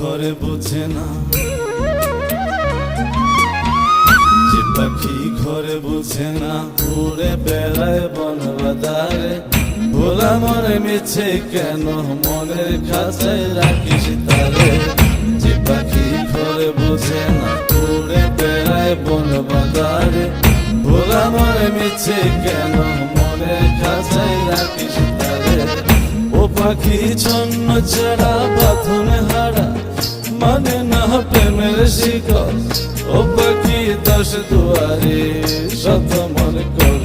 ঘরে বোঝে না, যে পাখি ঘরে বোঝে না, উড়ে বেড়ায় বন বাদারে। ভোলা মনে মিছে কেন মনের খাঁচায় রাখিস তারে। যে পাখি ঘরে বোঝে না, উড়ে বেড়ায় বন বাদারে। ভোলা মনে মিছে কেন মনের খাঁচায় রাখিস তারে। ও পাখি ছন্ন ছাড়া বাঁধনে হারা, মানে না প্রেমের শিকল। ও পাখি 10 দুয়ারে শত মন কর